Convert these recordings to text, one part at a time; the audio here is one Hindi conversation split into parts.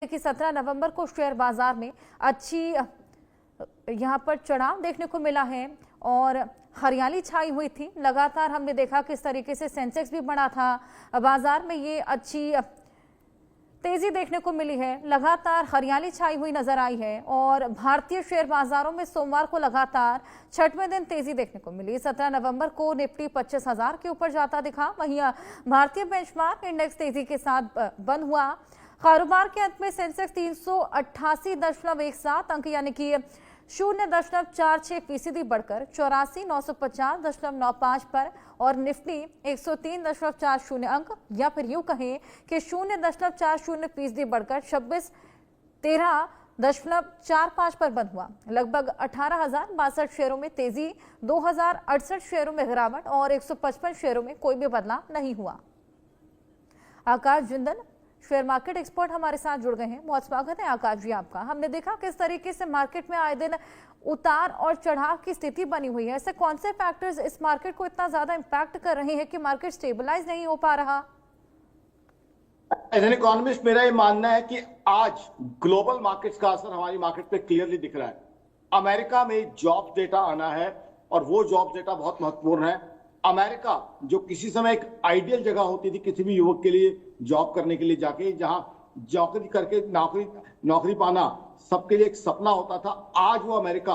कि 17 नवंबर को शेयर बाजार में अच्छी यहां पर चढ़ाव देखने को मिला है और हरियाली छाई हुई थी। लगातार हमने देखा किस तरीके से सेंसेक्स भी बढ़ा था, बाजार में ये अच्छी तेजी देखने को मिली है। लगातार हरियाली छाई हुई नजर आई है और भारतीय शेयर बाजारों में सोमवार को लगातार छठवें दिन तेजी देखने को मिली। 17 नवंबर को निफ्टी 25,000 के ऊपर जाता दिखा। वहीं भारतीय बेंचमार्क इंडेक्स तेजी के साथ बंद हुआ। कारोबार के अंत में सेंसेक्स 388.17 अंक यानी कि 0.46% बढ़कर 84,950.95 पर और निफ्टी 103.40 अंक या फिर यूं कहें कि 0.40% बढ़कर 26,13.45 पर बंद हुआ। लगभग 18,062 शेयरों में तेजी, 2,068 शेयरों में गिरावट और 155 शेयरों में कोई भी बदलाव नहीं हुआ। आकाश जिंदल शेयर मार्केट एक्सपर्ट हमारे साथ जुड़ गए हैं। बहुत स्वागत है आकाश जी आपका। हमने देखा किस तरीके से मार्केट में आए दिन उतार और चढ़ाव की स्थिति बनी हुई है। ऐसे कौन से फैक्टर्स इस मार्केट को इतना ज्यादा इंपैक्ट कर रहे हैं कि मार्केट स्टेबलाइज नहीं हो पा रहा? एज एन इकोनॉमिस्ट मेरा ये मानना है कि आज ग्लोबल मार्केट्स का असर हमारी मार्केट पे क्लियरली दिख रहा है। अमेरिका में जॉब डेटा आना है और वो जॉब डेटा बहुत महत्वपूर्ण है। अमेरिका जो किसी समय एक आइडियल जगह होती थी किसी भी युवक के लिए जॉब करने के लिए जाके, जहां नौकरी करके नौकरी पाना सबके लिए एक सपना होता था, आज वो अमेरिका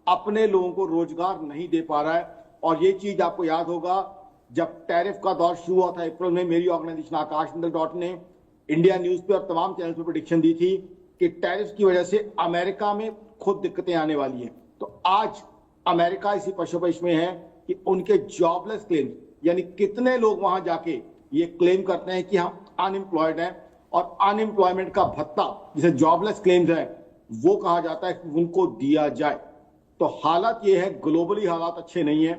अपने लोगों को रोजगार नहीं दे पा रहा है। और ये चीज आपको याद होगा, जब टैरिफ का दौर शुरू हुआ था अप्रैल में, मेरी ऑर्गेनाइजेशन आकाशमंडल ने इंडिया न्यूज पे और तमाम चैनल पे प्रेडिक्शन दी थी कि टैरिफ की वजह से अमेरिका में खुद दिक्कतें आने वाली हैं। तो आज अमेरिका इसी पशोपेश में है कि उनके जॉबलेस क्लेम, यानी कितने लोग वहां जाके ये क्लेम करते हैं कि हम अनएम्प्लॉयड हैं, और अनएम्प्लॉयमेंट का भत्ता जिसे जॉबलेस क्लेम्स है वो कहा जाता है कि उनको दिया जाए। तो हालात ये है, ग्लोबली हालात अच्छे नहीं है।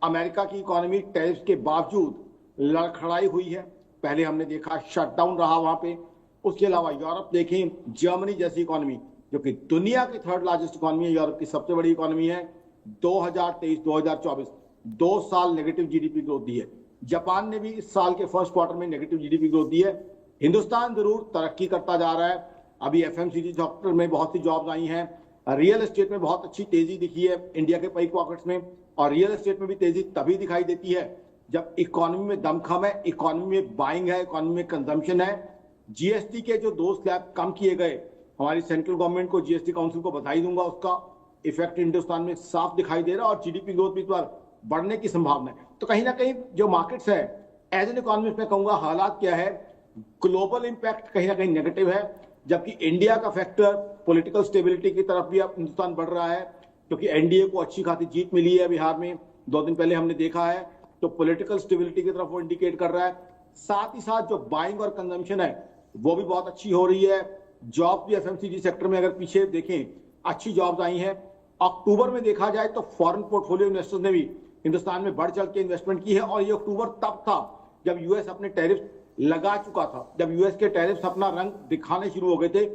अमेरिका की इकोनॉमी टैरिफ के बावजूद लड़खड़ाई हुई है। पहले हमने देखा शटडाउन रहा वहां पे। उसके अलावा यूरोप देखें, जर्मनी जैसी इकोनॉमी जो कि दुनिया की थर्ड लार्जेस्ट इकोनॉमी है, यूरोप की सबसे बड़ी इकोनॉमी है, 2023-2024 2 साल नेगेटिव जीडीपी ग्रोथ दी है। जापान ने भी इस साल के फर्स्ट क्वार्टर में नेगेटिव जीडीपी ग्रोथ दी है। हिंदुस्तान जरूर तरक्की करता जा रहा है। अभी एफएमसीजी सेक्टर में बहुत सी जॉब्स आई हैं। रियल एस्टेट में बहुत अच्छी तेजी दिखी है इंडिया के कई पॉकेट्स में, और रियल एस्टेट में भी तेजी तभी दिखाई देती है जब इकोनॉमी में दमखम है, इकोनॉमी में बाइंग है, इकोनॉमी में कंजम्पशन है। जीएसटी के जो 2 स्लैब कम किए गए, हमारी सेंट्रल गवर्नमेंट को, जीएसटी काउंसिल को बधाई दूंगा, उसका इफेक्ट हिंदुस्तान में साफ दिखाई दे रहा है और जीडीपी ग्रोथ भी इस बार बढ़ने की संभावना है। तो कहीं ना कहीं जो मार्केट्स है, एज एन इकोनॉमिस्ट मैं कहूंगा हालात क्या है, ग्लोबल इंपैक्ट कहीं ना कहीं नेगेटिव है, जबकि इंडिया का फैक्टर पॉलिटिकल स्टेबिलिटी की तरफ भी अब हिंदुस्तान बढ़ रहा है, क्योंकि एनडीए को अच्छी खासी जीत मिली है बिहार में 2 दिन पहले हमने देखा है। तो पॉलिटिकल स्टेबिलिटी की तरफ वो इंडिकेट कर रहा है। साथ ही साथ जो बाइंग और कंजम्पशन है वो भी बहुत अच्छी हो रही है। जॉब भी एफएमसीजी सेक्टर में अगर पीछे देखें अच्छी जॉब्स आई हैं। अक्टूबर में देखा जाए तो फॉरेन पोर्टफोलियो इन्वेस्टर्स ने भी हिंदुस्तान में बढ़ चढ़ के इन्वेस्टमेंट की है, और ये अक्टूबर तब था जब यूएस अपने टैरिफ लगा चुका था। जब यूएस के टैरिफ अपना रंग दिखाने शुरू हो गए थे,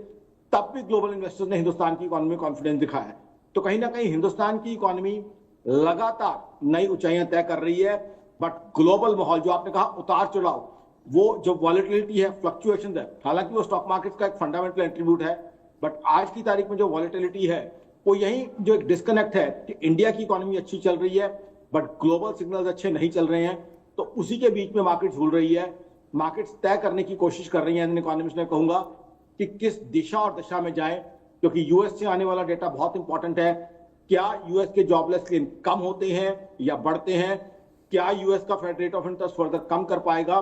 तब भी ग्लोबल इन्वेस्टर्स ने हिंदुस्तान की इकोनॉमी में कॉन्फिडेंस दिखाया है। तो कहीं ना कहीं हिंदुस्तान की इकोनॉमी लगातार नई ऊंचाइयां तय कर रही है। बट ग्लोबल माहौल जो आपने कहा उतार चढ़ाव, वो जो वॉलेटिलिटी है, फ्लक्चुएशन है, हालांकि वो स्टॉक मार्केट का एक फंडामेंटल एट्रीब्यूट है, बट आज की तारीख में जो वॉलेटिलिटी है वो यही जो एक डिस्कनेक्ट है कि इंडिया की इकोनॉमी अच्छी चल रही है बट ग्लोबल सिग्नल्स अच्छे नहीं चल रहे हैं। तो उसी के बीच में मार्केट झूल रही है। मार्केट्स तय करने की कोशिश कर रही है, इकोनॉमिस्ट मैं कहूंगा कि किस दिशा और दशा में जाएं, क्योंकि यूएस से आने वाला डेटा बहुत इंपॉर्टेंट है। क्या यूएस के जॉबलेस क्लेम कम होते हैं या बढ़ते हैं? क्या यूएस का Fed rate of interest further कम कर पाएगा?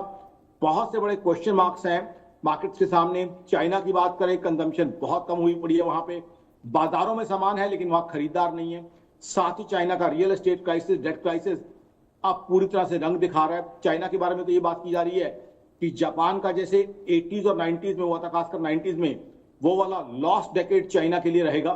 बहुत से बड़े क्वेश्चन मार्क्स हैं मार्केट्स के सामने। चाइना की बात करें, कंजम्पशन बहुत कम हुई पड़ी है वहां पे, बाजारों में सामान है लेकिन वहां खरीदार नहीं है। साथ ही चाइना का real estate crisis, debt crisis अब पूरी तरह से रंग दिखा रहा है। चाइना के बारे में तो ये बात की जा रही है कि जापान का जैसे 80s और 90s में हुआ था, खासकर 90s में, वो वाला लॉस्ट डेकेड चाइना के लिए रहेगा।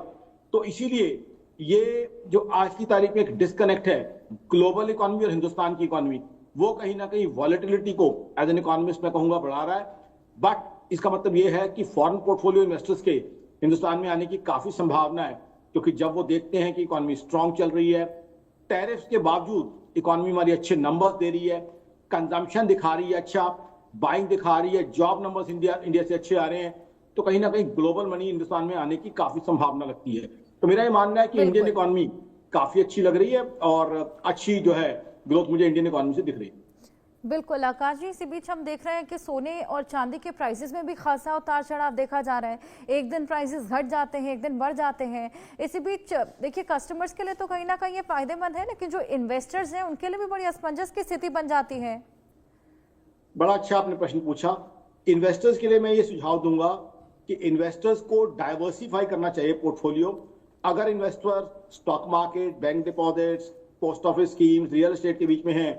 तो इसीलिए ये जो आज की तारीख में एक डिस्कनेक्ट है ग्लोबल इकोनॉमी और हिंदुस्तान की इकोनॉमी, वो कहीं ना कहीं वॉलेटिलिटी को एज एन इकोनॉमिस्ट मैं कहूंगा बढ़ा रहा है। बट इसका मतलब ये है कि फॉरेन पोर्टफोलियो इन्वेस्टर्स के हिंदुस्तान में आने की काफी संभावना है, क्योंकि जब वो देखते हैं कि इकोनॉमी स्ट्रांग चल रही है, टैरिफ्स के बावजूद इकोनॉमी हमारी अच्छे नंबर्स दे रही है, कंजम्पशन दिखा रही है अच्छा, बाइंग दिखा रही है, जॉब नंबर्स इंडिया से अच्छे आ रहे हैं, तो कहीं ना कहीं ग्लोबल मनी हिंदुस्तान में आने की काफी संभावना लगती है। तो मेरा ये मानना है कि इंडियन इकोनॉमी काफी अच्छी लग रही है और अच्छी जो है ग्रोथ मुझे इंडियन इकोनॉमी से दिख रही है। बिल्कुल आकाश जी, इसी बीच हम देख रहे हैं कि सोने और चांदी के प्राइसेस में भी खासा उतार चढ़ाव देखा जा रहा है। एक दिन प्राइसेस घट जाते हैं, एक दिन बढ़ जाते हैं। इसी बीच देखिए कस्टमर्स के लिए तो कहीं ना कहीं ये फायदेमंद है, लेकिन जो इन्वेस्टर्स हैं उनके लिए भी बड़ी असमंजस की स्थिति बन जाती है। बड़ा अच्छा आपने प्रश्न पूछा। इन्वेस्टर्स के लिए मैं ये सुझाव दूंगा कि इन्वेस्टर्स को डाइवर्सिफाई करना चाहिए पोर्टफोलियो। अगर investor stock market, bank deposits, post office schemes, real estate के बीच में है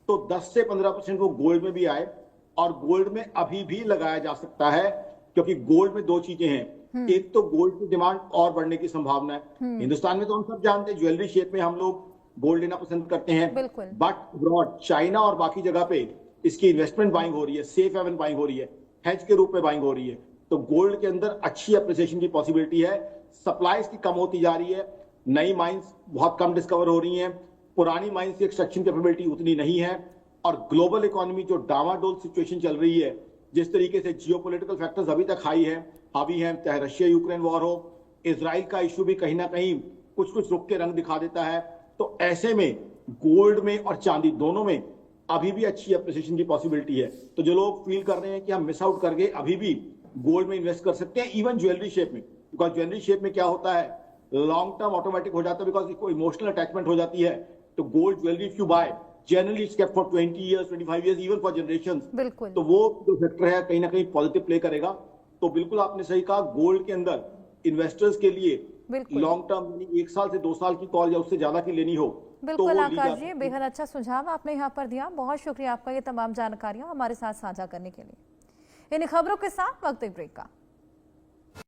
तो 10 से 15% वो गोल्ड में भी आए, और गोल्ड में अभी भी लगाया जा सकता है, क्योंकि गोल्ड में दो चीजें हैं। एक तो गोल्ड की डिमांड और बढ़ने की संभावना है। हिंदुस्तान में तो हम सब जानते हैं ज्वेलरी शेप में हम लोग गोल्ड लेना पसंद करते हैं, बट अब्रॉड चाइना और बाकी जगह पे इसकी इन्वेस्टमेंट बाइंग हो रही है, सेफ हेवन बाइंग हो रही है, हेज के रूप में बाइंग हो रही है। तो गोल्ड के अंदर अच्छी अप्रिसिएशन की पॉसिबिलिटी है। सप्लाई की कम होती जा रही है, नई माइंस बहुत कम डिस्कवर हो रही हैं, पुरानी माइंस की एक्सट्रैक्शन कैपेबिलिटी उतनी नहीं है, और ग्लोबल इकोनॉमी जो डामाडोल सिचुएशन चल रही है, जिस तरीके से जियोपॉलिटिकल फैक्टर्स अभी तक हावी हैं, चाहे रशिया यूक्रेन वॉर हो, इजराइल का इशू भी कहीं ना कहीं कुछ कुछ रुक के रंग दिखा देता है। तो ऐसे में गोल्ड में और चांदी दोनों में अभी भी अच्छी अप्रिसिएशन की पॉसिबिलिटी है। तो जो लोग फील कर रहे हैं कि हम मिस आउट कर गए, अभी भी गोल्ड में इन्वेस्ट कर सकते हैं, इवन ज्वेलरी शेप में। बिकॉज ज्वेलरी शेप में क्या होता है, लॉन्ग टर्म ऑटोमेटिक हो जाता है, बिकॉज इसको इमोशनल अटैचमेंट हो जाती है। तो gold jewellery if you buy generally it's kept for 20 years, 25 years, even for generations. तो वो जो सेक्टर है कहीं ना कहीं पॉजिटिव प्ले करेगा। तो बिल्कुल आपने सही कहा, गोल्ड के अंदर इन्वेस्टर्स के लिए लॉन्ग टर्म 1 साल से 2 साल की कॉल या उससे ज्यादा की लेनी हो। बिल्कुल आकाश जी, बेहद अच्छा सुझाव आपने यहाँ पर दिया। बहुत शुक्रिया आपका ये तमाम जानकारियां हमारे साथ साझा करने के लिए। इन खबरों के साथ वक्त एक ब्रेक का।